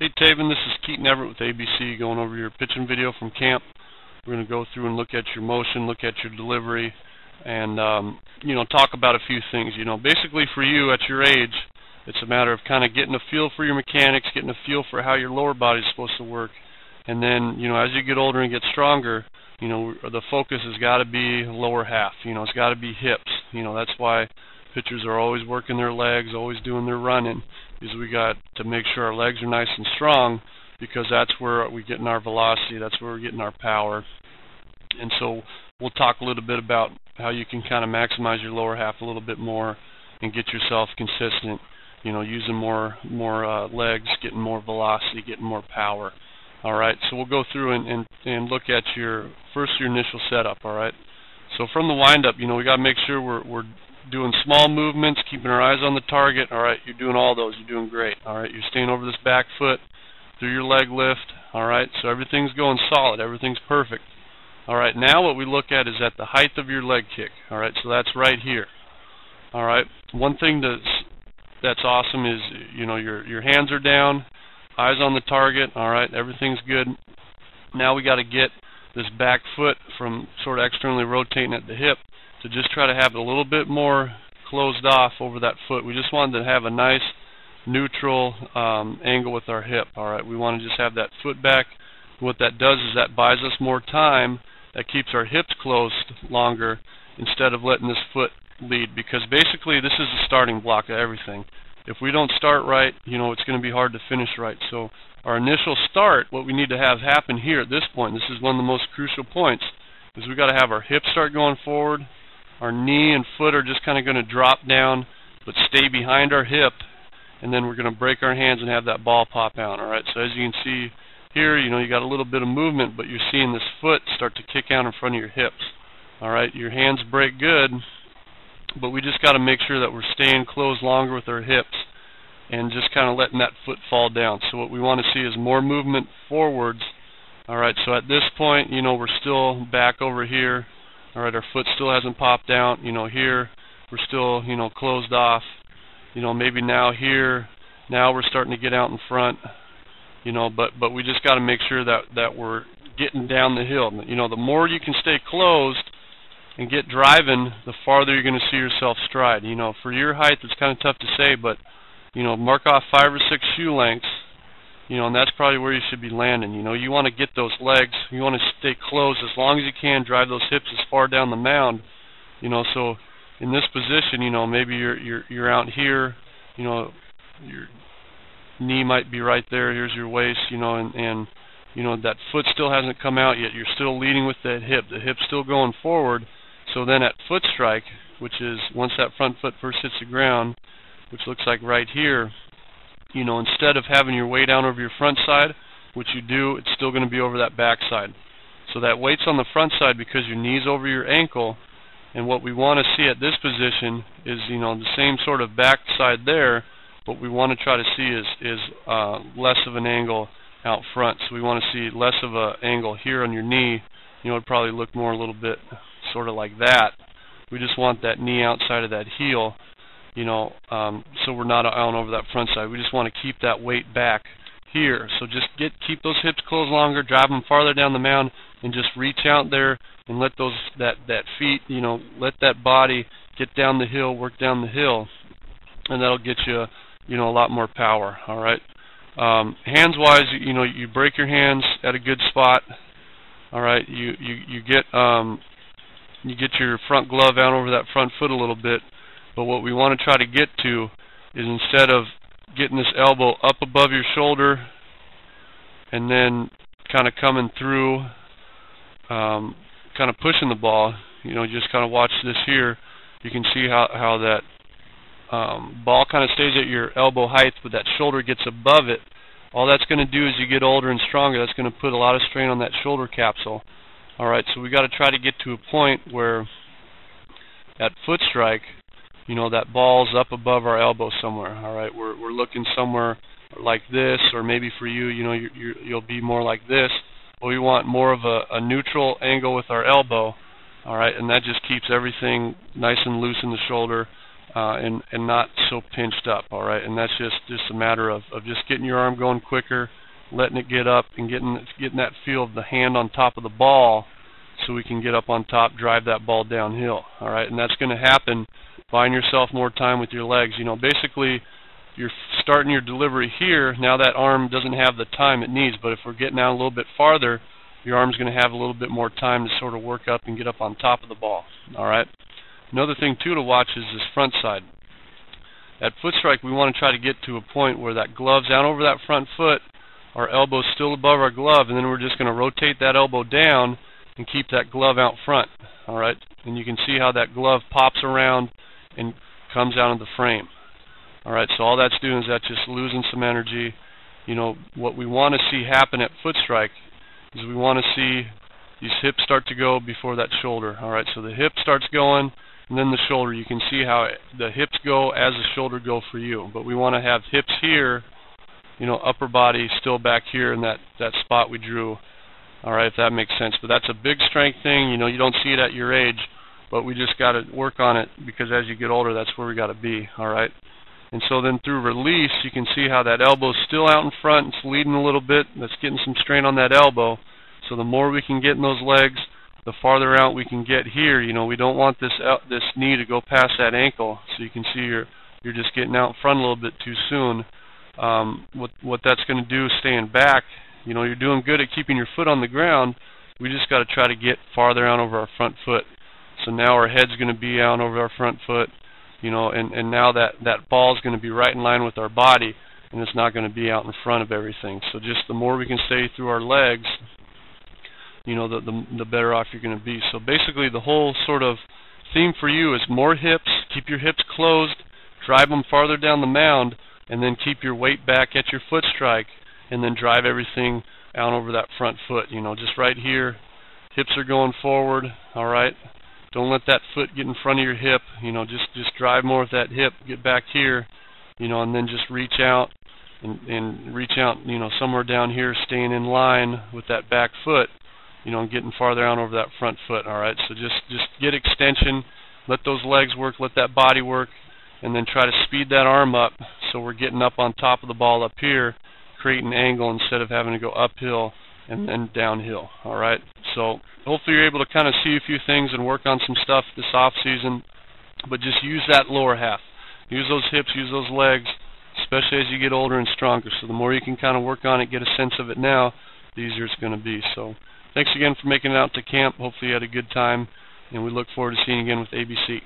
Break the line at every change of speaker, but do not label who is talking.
Hey Taven, this is Keaton Everett with ABC going over your pitching video from camp. We're going to go through and look at your motion, look at your delivery, and talk about a few things. Basically for you at your age, it's a matter of kind of getting a feel for your mechanics, getting a feel for how your lower body is supposed to work, and then as you get older and get stronger, the focus has got to be lower half. It's got to be hips. That's why pitchers are always working their legs, always doing their running, is we got to make sure our legs are nice and strong, because that's where we're getting our velocity, that's where we're getting our power. And so we'll talk a little bit about how you can kind of maximize your lower half a little bit more and get yourself consistent, using more legs, getting more velocity, getting more power. All right, so we'll go through and look at your initial setup. All right, so from the windup, we got to make sure we're doing small movements, keeping our eyes on the target. All right, you're doing all those. You're doing great. All right, you're staying over this back foot through your leg lift. All right, so everything's going solid. Everything's perfect. All right, now what we look at is at the height of your leg kick. All right, so that's right here. All right, one thing that's awesome is your hands are down, eyes on the target. All right, everything's good. Now we got to get this back foot from sort of externally rotating at the hip to just try to have it a little bit more closed off over that foot. We just wanted to have a nice neutral angle with our hip. All right, we want to just have that foot back. What that does is that buys us more time. That keeps our hips closed longer instead of letting this foot lead, because basically this is the starting block of everything. If we don't start right, it's going to be hard to finish right. So our initial start, what we need to have happen here at this point, this is one of the most crucial points, is we got to have our hips start going forward. Our knee and foot are just kind of going to drop down but stay behind our hip, and then we're going to break our hands and have that ball pop out. All right, so as you can see here, you got a little bit of movement, but you're seeing this foot start to kick out in front of your hips. All right, your hands break good, but we just got to make sure that we're staying closed longer with our hips and just kind of letting that foot fall down. So what we want to see is more movement forwards. All right, so at this point, we're still back over here. All right, our foot still hasn't popped out. Here we're still, closed off. Maybe now here, now we're starting to get out in front. But we just got to make sure that we're getting down the hill. The more you can stay closed and get driving, the farther you're going to see yourself stride. For your height, it's kind of tough to say, but mark off 5 or 6 shoe lengths. And that's probably where you should be landing. You want to get those legs. You want to stay close as long as you can. Drive those hips as far down the mound. So in this position, maybe you're out here. Your knee might be right there. Here's your waist. And that foot still hasn't come out yet. You're still leading with that hip. The hip's still going forward. So then at foot strike, which is once that front foot first hits the ground, which looks like right here. Instead of having your weight down over your front side, which you do, it's still going to be over that back side. So that weight's on the front side because your knee's over your ankle, and what we want to see at this position is, the same sort of back side there, but we want to try to see is less of an angle out front. So we want to see less of an angle here on your knee. It'd probably look more a little bit sort of like that. We just want that knee outside of that heel. So we're not out over that front side. We just want to keep that weight back here. So just keep those hips closed longer, drive them farther down the mound, and just reach out there and let that feet, let that body get down the hill, work down the hill, and that'll get you, a lot more power. All right. Hands-wise, you break your hands at a good spot. All right. You get your front glove out over that front foot a little bit. But what we want to try to get to is, instead of getting this elbow up above your shoulder and then kind of coming through, kind of pushing the ball, just kind of watch this here. You can see how that ball kind of stays at your elbow height, but that shoulder gets above it. All that's going to do is, you get older and stronger, that's going to put a lot of strain on that shoulder capsule. All right, so we got to try to get to a point where at foot strike, that ball's up above our elbow somewhere. All right, we're looking somewhere like this, or maybe for you, you'll be more like this. But we want more of a neutral angle with our elbow. All right, and that just keeps everything nice and loose in the shoulder. and not so pinched up. All right, and that's just a matter of just getting your arm going quicker, letting it get up, and getting that feel of the hand on top of the ball, so we can get up on top, drive that ball downhill. All right, and that's going to happen buying yourself more time with your legs. You know, basically, you're starting your delivery here. Now that arm doesn't have the time it needs, but if we're getting out a little bit farther, your arm's going to have a little bit more time to sort of work up and get up on top of the ball. All right. Another thing too to watch is this front side. At foot strike, we want to try to get to a point where that glove's down over that front foot, our elbow's still above our glove, and then we're just going to rotate that elbow down and keep that glove out front. All right, and you can see how that glove pops around and comes out of the frame. All right, so all that's doing is that's just losing some energy. You know, what we want to see happen at foot strike is we want to see these hips start to go before that shoulder. All right, so the hip starts going, and then the shoulder. You can see how the hips go as the shoulder go for you. But we want to have hips here, you know, upper body still back here in that spot we drew. All right, if that makes sense. But that's a big strength thing. You know, you don't see it at your age, but we just got to work on it, because as you get older, that's where we got to be. All right. And so then through release, you can see how that elbow's still out in front. It's leading a little bit. That's getting some strain on that elbow. So the more we can get in those legs, the farther out we can get here. You know, we don't want this knee to go past that ankle. So you can see you're just getting out in front a little bit too soon. What that's going to do, staying back, you know, you're doing good at keeping your foot on the ground. We just got to try to get farther out over our front foot. So now our head's going to be out over our front foot, you know, and now that ball's going to be right in line with our body, and it's not going to be out in front of everything. So just the more we can stay through our legs, you know, the better off you're going to be. So basically the whole sort of theme for you is more hips, keep your hips closed, drive them farther down the mound, and then keep your weight back at your foot strike, and then drive everything out over that front foot. You know, just right here, hips are going forward, all right? Don't let that foot get in front of your hip. You know, just drive more with that hip, get back here, you know, and then just reach out and reach out, you know, somewhere down here, staying in line with that back foot, you know, and getting farther out over that front foot, all right? So just get extension, let those legs work, let that body work, and then try to speed that arm up so we're getting up on top of the ball up here, create an angle instead of having to go uphill and then downhill, all right? So hopefully you're able to kind of see a few things and work on some stuff this off season, but just use that lower half. Use those hips, use those legs, especially as you get older and stronger. So the more you can kind of work on it, get a sense of it now, the easier it's going to be. So thanks again for making it out to camp. Hopefully you had a good time, and we look forward to seeing you again with ABC.